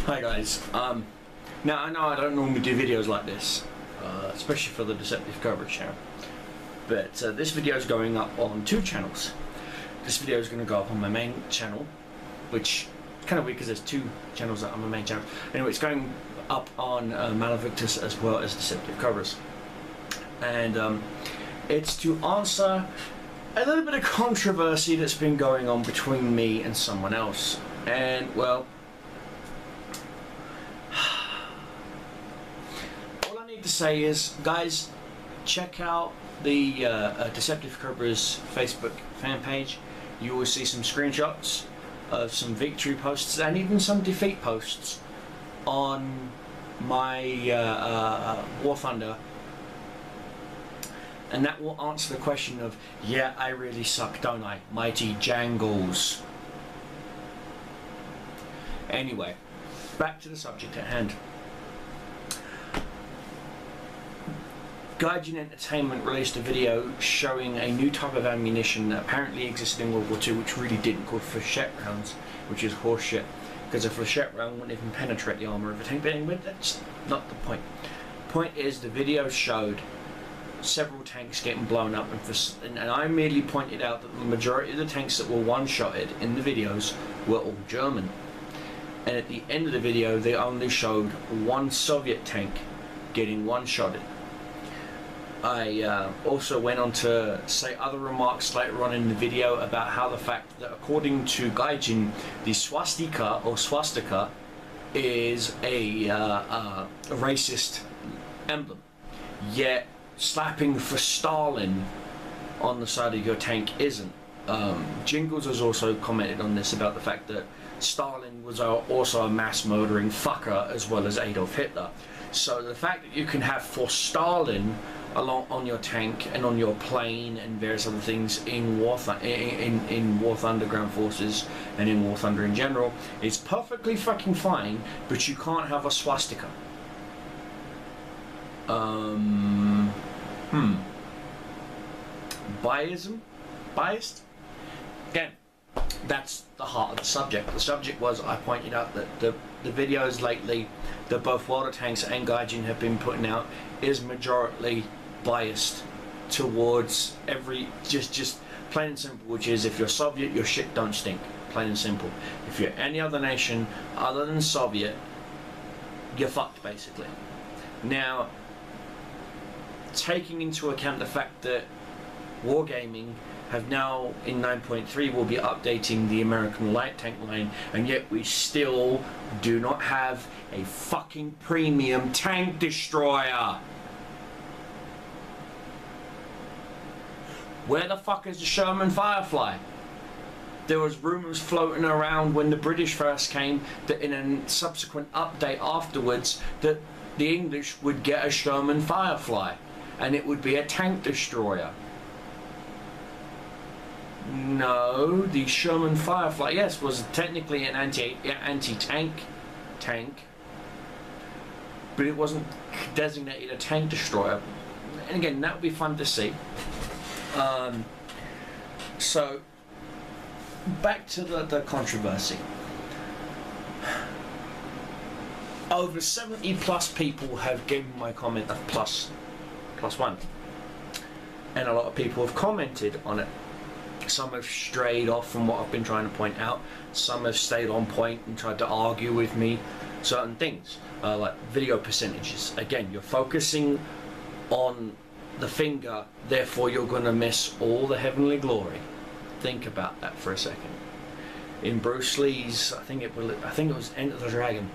Hi guys, now I know I don't normally do videos like this, especially for the Deceptive Coverage channel, but this video is going up on two channels. This video is going to go up on my main channel, which is kind of weird because there's two channels that are on my main channel. Anyway, it's going up on Malavictus as well as Deceptive Coverage, and it's to answer a little bit of controversy that's been going on between me and someone else. And well, all I need to say is, guys, check out the Deceptive Cobra's Facebook fan page. You will see some screenshots of some victory posts and even some defeat posts on my War Thunder, and that will answer the question of, yeah, I really suck, don't I? Mighty Jangles. Anyway, back to the subject at hand. Gaijin Entertainment released a video showing a new type of ammunition that apparently existed in World War II, which really didn't, called flechette rounds, which is horseshit, because a flechette round wouldn't even penetrate the armour of a tank. But anyway, that's not the point. The point is, the video showed several tanks getting blown up, and I merely pointed out that the majority of the tanks that were one-shotted in the videos were all German. And at the end of the video, they only showed one Soviet tank getting one-shotted. I also went on to say other remarks later on in the video about how the fact that, according to Gaijin, the swastika is a racist emblem, yet slapping for Stalin on the side of your tank isn't. Jangles has also commented on this, about the fact that Stalin was also a mass murdering fucker as well as Adolf Hitler. So the fact that you can have for Stalin along on your tank and on your plane and various other things in War Thunder Ground Forces and in War Thunder in general is perfectly fucking fine, but you can't have a swastika. Biased? Again, that's the heart of the subject. The subject was, I pointed out that the videos lately that both World of Tanks and Gaijin have been putting out is majority biased towards just plain and simple, which is, if you're Soviet, your shit don't stink. Plain and simple. If you're any other nation other than Soviet, you're fucked, basically. Now, taking into account the fact that Wargaming have now, in 9.3, will be updating the American light tank line, and yet we still do not have a fucking premium tank destroyer. Where the fuck is the Sherman Firefly? There was rumours floating around when the British first came that in a subsequent update afterwards that the English would get a Sherman Firefly and it would be a tank destroyer. No, the Sherman Firefly, yes, was technically an anti-tank tank, but it wasn't designated a tank destroyer. And again, that would be fun to see. So back to the controversy. Over 70 plus people have given my comment of plus one, and a lot of people have commented on it. Some have strayed off from what I've been trying to point out. Some have stayed on point and tried to argue with me certain things, like video percentages. Again, you're focusing on the finger, therefore you're going to miss all the heavenly glory. Think about that for a second. In Bruce Lee's, I think it was Enter the Dragon,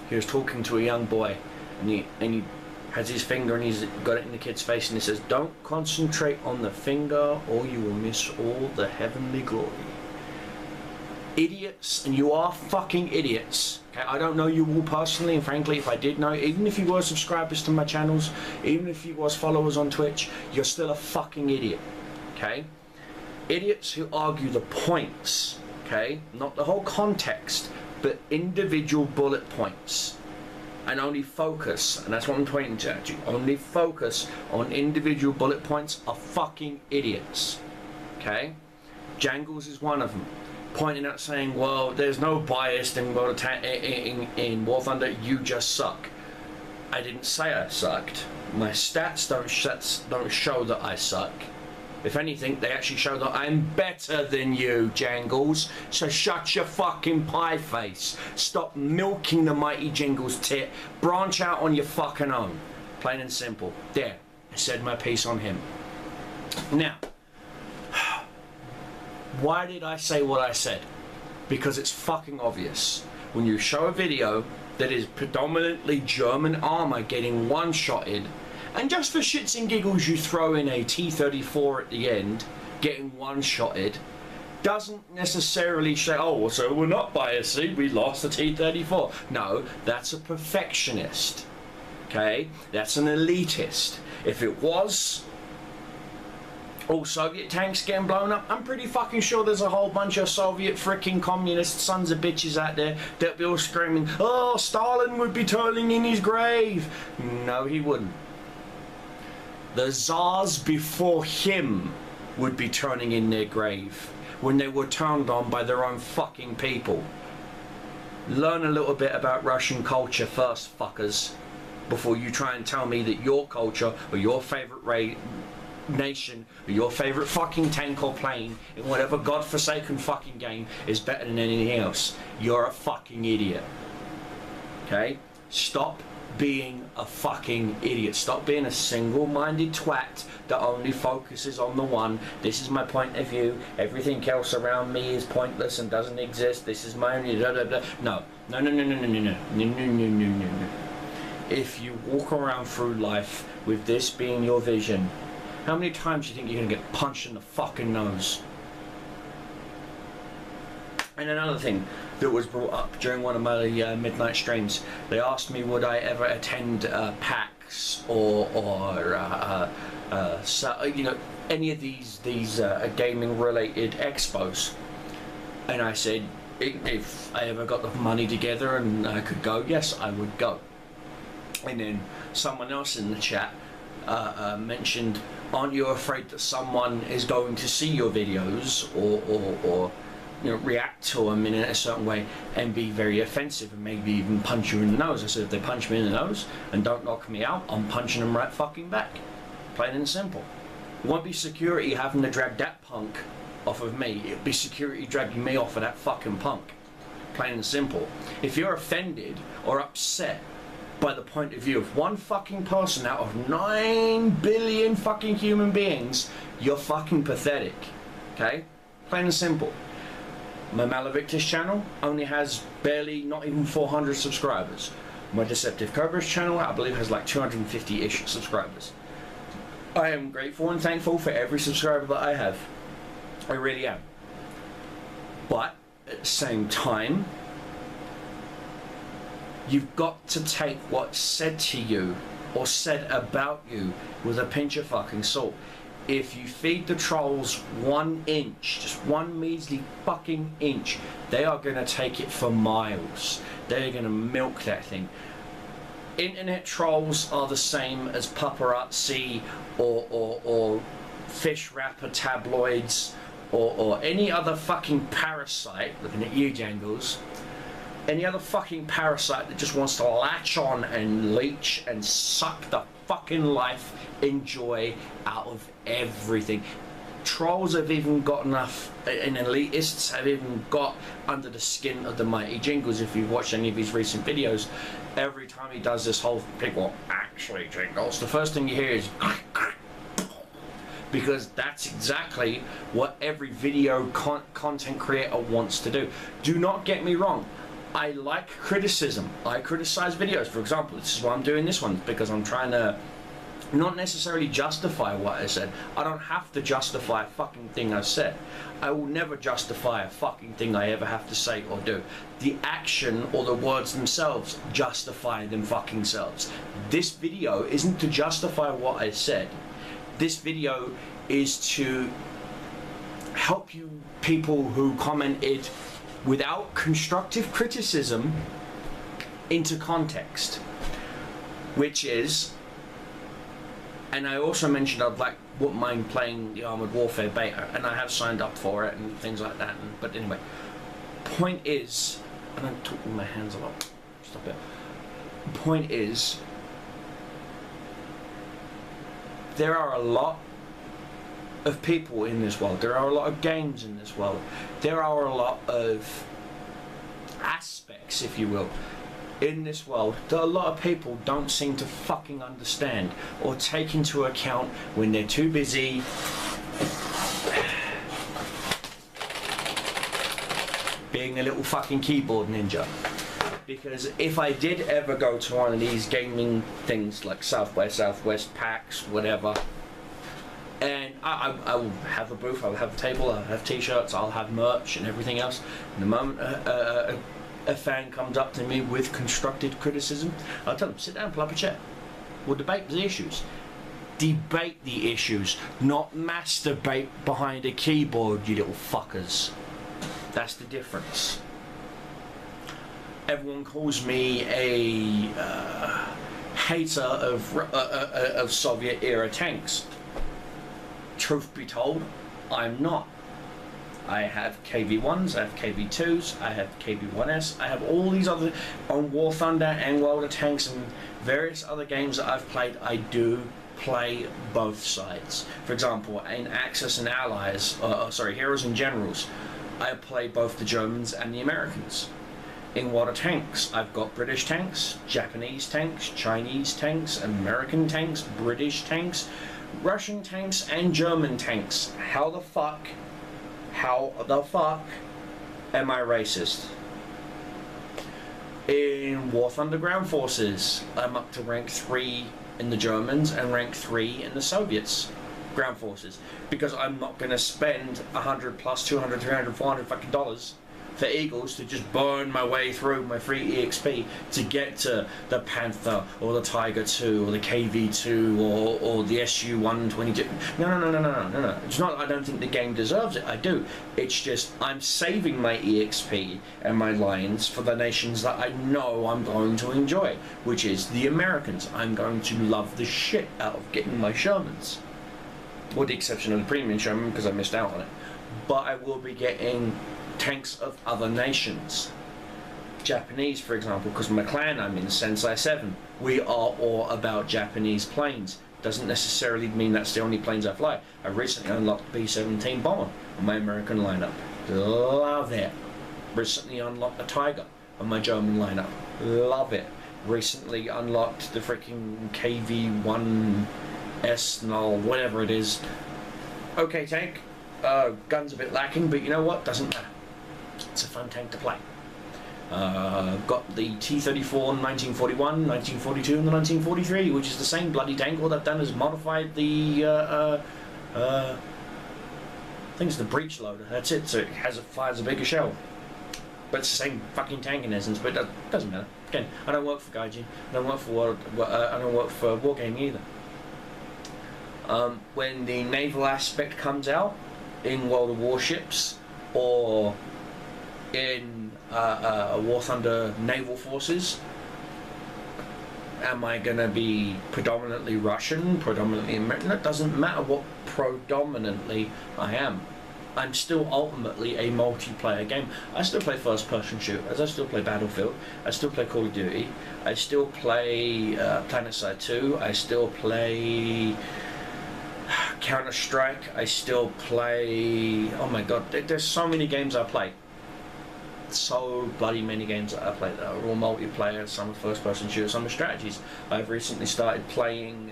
he was talking to a young boy, and he has his finger and he's got it in the kid's face, and he says, "Don't concentrate on the finger or you will miss all the heavenly glory." Idiots, and you are fucking idiots. Okay, I don't know you all personally, and frankly, if I did know, even if you were subscribers to my channels, even if you was followers on Twitch, you're still a fucking idiot. Okay? Idiots who argue the points, okay? Not the whole context, but individual bullet points. And only focus, and that's what I'm pointing to actually, only focus on individual bullet points are fucking idiots. Okay? Jangles is one of them. pointing out saying, well, there's no bias in War Thunder, you just suck. I didn't say I sucked. My stats don't show that I suck. If anything, they actually show that I'm better than you, Jangles. So shut your fucking pie face. Stop milking the mighty Jangles tit. Branch out on your fucking own. Plain and simple. There. I said my piece on him. Now, why did I say what I said? Because it's fucking obvious. When you show a video that is predominantly German armor getting one-shotted, and just for shits and giggles you throw in a T-34 at the end, getting one-shotted, doesn't necessarily say, oh, so we're not biased, see, we lost the T-34. No, that's a perfectionist, okay? That's an elitist. If it was all Soviet tanks getting blown up, I'm pretty fucking sure there's a whole bunch of Soviet freaking communist sons of bitches out there that'd be all screaming, oh, Stalin would be turning in his grave. No, he wouldn't. The Tsars before him would be turning in their grave when they were turned on by their own fucking people. Learn a little bit about Russian culture first, fuckers, before you try and tell me that your culture or your favourite nation or your favourite fucking tank or plane in whatever godforsaken fucking game is better than anything else. You're a fucking idiot. Okay? Stop being a fucking idiot. Stop being a single-minded twat that only focuses on the one. This is my point of view. Everything else around me is pointless and doesn't exist. This is my only blah, blah, blah. No. No, no, no, no, no, no, no, no, no, no, no, no, no. If you walk around through life with this being your vision, how many times do you think you're gonna get punched in the fucking nose? And another thing that was brought up during one of my midnight streams, they asked me would I ever attend PAX or you know, any of these gaming related expos, and I said if I ever got the money together and I could go, yes, I would go. And then someone else in the chat mentioned, aren't you afraid that someone is going to see your videos or you know, react to them in a certain way and be very offensive and maybe even punch you in the nose? I said, if they punch me in the nose and don't knock me out, I'm punching them right fucking back. Plain and simple. It won't be security having to drag that punk off of me. It'll be security dragging me off of that fucking punk. Plain and simple. If you're offended or upset by the point of view of one fucking person out of 9 billion fucking human beings, you're fucking pathetic. Okay? Plain and simple. My Malavictus channel only has barely, not even 400 subscribers. My Deceptive Cobra's channel, I believe, has like 250-ish subscribers. I am grateful and thankful for every subscriber that I have. I really am. But at the same time, you've got to take what's said to you or said about you with a pinch of fucking salt. If you feed the trolls 1 inch, just one measly fucking inch, they are going to take it for miles. They're going to milk that thing. Internet trolls are the same as paparazzi or fish wrapper tabloids or any other fucking parasite, looking at you, Jangles, any other fucking parasite that just wants to latch on and leech and suck the fucking life and joy out of everything. Trolls have even got enough, and elitists have even got under the skin of the mighty Jangles. If you've watched any of his recent videos, every time he does this whole thing, well, actually, Jangles, the first thing you hear is because that's exactly what every video content creator wants to do. Do not get me wrong. I like criticism. I criticize videos. For example, this is why I'm doing this one, because I'm trying to not necessarily justify what I said. I don't have to justify a fucking thing I said. I will never justify a fucking thing I ever have to say or do. The action or the words themselves justify them fucking selves. This video isn't to justify what I said. This video is to help you people who commented without constructive criticism into context, which is, and I also mentioned I'd wouldn't mind playing the Armored Warfare beta, and I have signed up for it and things like that, but anyway, point is, I don't talk with my hands a lot. Stop it. The point is, there are a lot of people in this world. There are a lot of games in this world. There are a lot of aspects, if you will, in this world that a lot of people don't seem to fucking understand or take into account when they're too busy being a little fucking keyboard ninja. Because if I did ever go to one of these gaming things like Southwest, PAX, whatever, and I will have a booth, I'll have a table, I'll have t-shirts, I'll have merch and everything else. And the moment a fan comes up to me with constructive criticism, I'll tell them, sit down, pull up a chair. We'll debate the issues. Debate the issues, not masturbate behind a keyboard, you little fuckers. That's the difference. Everyone calls me a hater of Soviet-era tanks. Truth be told, I'm not. I have KV-1s, I have KV-2s, I have KV-1S, I have all these other, on War Thunder and World of Tanks and various other games that I've played, I do play both sides. For example, in Axis and Allies, Heroes and Generals, I play both the Germans and the Americans. In World of Tanks, I've got British tanks, Japanese tanks, Chinese tanks, American tanks, British tanks, Russian tanks, and German tanks. How the fuck am I racist? In War Thunder Ground Forces, I'm up to rank 3 in the Germans and rank 3 in the Soviets ground forces, because I'm not going to spend 100 plus 200, 300, 400 fucking dollars for Eagles to just burn my way through my free EXP to get to the Panther or the Tiger 2 or the KV2 or the SU-122. No. It's not I don't think the game deserves it. I do. It's just I'm saving my EXP and my lines for the nations that I know I'm going to enjoy, which is the Americans. I'm going to love the shit out of getting my Shermans, with the exception of the premium Sherman because I missed out on it. But I will be getting tanks of other nations. Japanese, for example, because my clan I'm in, Sensei 7, we are all about Japanese planes. Doesn't necessarily mean that's the only planes I fly. I recently unlocked B-17 bomber on my American lineup. Love it. Recently unlocked the Tiger on my German lineup. Love it. Recently unlocked the freaking KV-1S null, whatever it is. Okay tank. Gun's a bit lacking, but you know what? Doesn't matter. It's a fun tank to play. Got the T-34 in 1941, 1942 and the 1943, which is the same bloody tank. All they've done is modified the I think it's the breech loader. That's it. So it fires a bigger shell. But it's the same fucking tank in essence. But it doesn't matter. Again, I don't work for Gaijin. I don't work for I don't work for Wargaming either. When the naval aspect comes out in World of Warships or in War Thunder naval forces, am I going to be predominantly Russian, predominantly American? It doesn't matter what predominantly I am. I'm still ultimately a multiplayer game. I still play first person shooters, I still play Battlefield, I still play Call of Duty, I still play PlanetSide 2, I still play Counter-Strike, I still play, oh my god, there's so many games I play. So bloody many games that I play that are all multiplayer, some are first person shooters, some are strategies. I've recently started playing,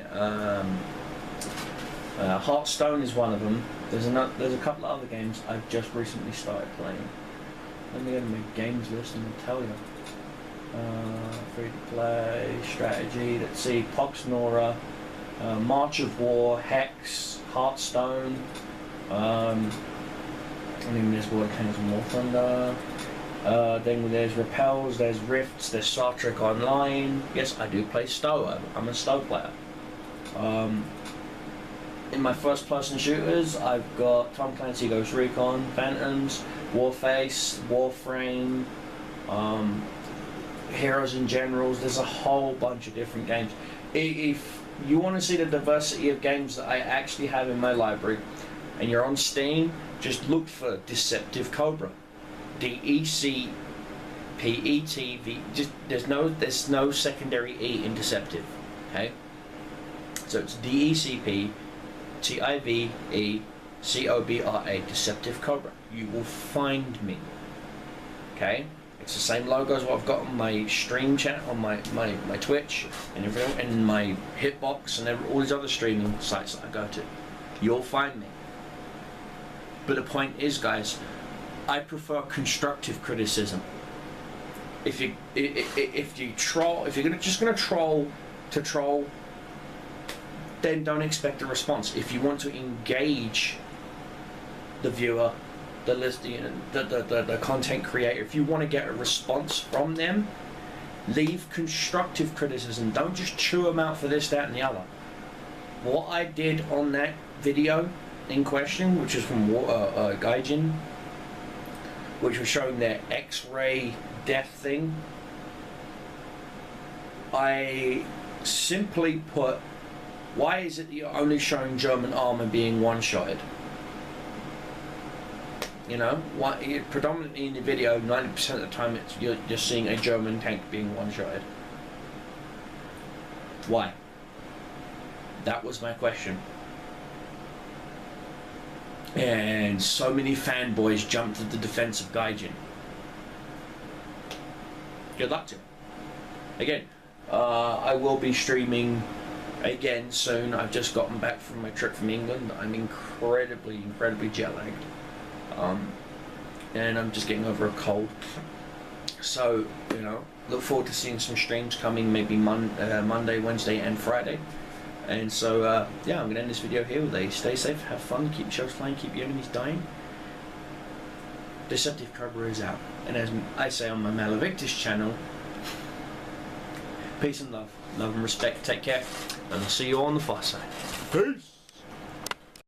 Hearthstone is one of them. There's a couple of other games I've just recently started playing. Let me go to my games list and I'll tell you. Free to play, strategy, let's see, Pox Nora, March of War, Hex, Hearthstone, I mean there's War Tanks and War Thunder, then there's Repels, there's Rifts, there's Star Trek Online. Yes, I do play STO, I'm a STO player. In my first person shooters, I've got Tom Clancy Ghost Recon, Phantoms, Warface, Warframe, Heroes and Generals. There's a whole bunch of different games. If you want to see the diversity of games that I actually have in my library, and you're on Steam, just look for Deceptive Cobra. DECPETV. Just there's no secondary E in deceptive. Okay. So it's DECPTIVECOBRA, Deceptive Cobra. You will find me. Okay. It's the same logo as what I've got on my stream chat, on my Twitch, and everything, and my Hitbox, and all these other streaming sites that I go to. You'll find me. But the point is, guys, I prefer constructive criticism. If you troll, if you're just gonna troll to troll, then don't expect a response. If you want to engage the viewer, the listener, the content creator, if you want to get a response from them, leave constructive criticism. Don't just chew them out for this, that, and the other. What I did on that video in question, which is from Gaijin, which was showing their X-ray death thing, I simply put, why is it that you're only showing German armor being one-shotted? You know, predominantly in the video, 90% of the time you're seeing a German tank being one-shotted. Why? That was my question. And so many fanboys jumped to the defense of Gaijin. Good luck to him. Again, I will be streaming again soon. I've just gotten back from my trip from England. I'm incredibly jet lagged. And I'm just getting over a cold. So, you know, look forward to seeing some streams coming, maybe Monday, Wednesday, and Friday. And so, yeah, I'm going to end this video here with a stay safe, have fun, keep shows flying, keep your enemies dying. Deceptive Cobra is out. And as I say on my Malavictus channel, peace and love. Love and respect. Take care. And I'll see you all on the far side. Peace!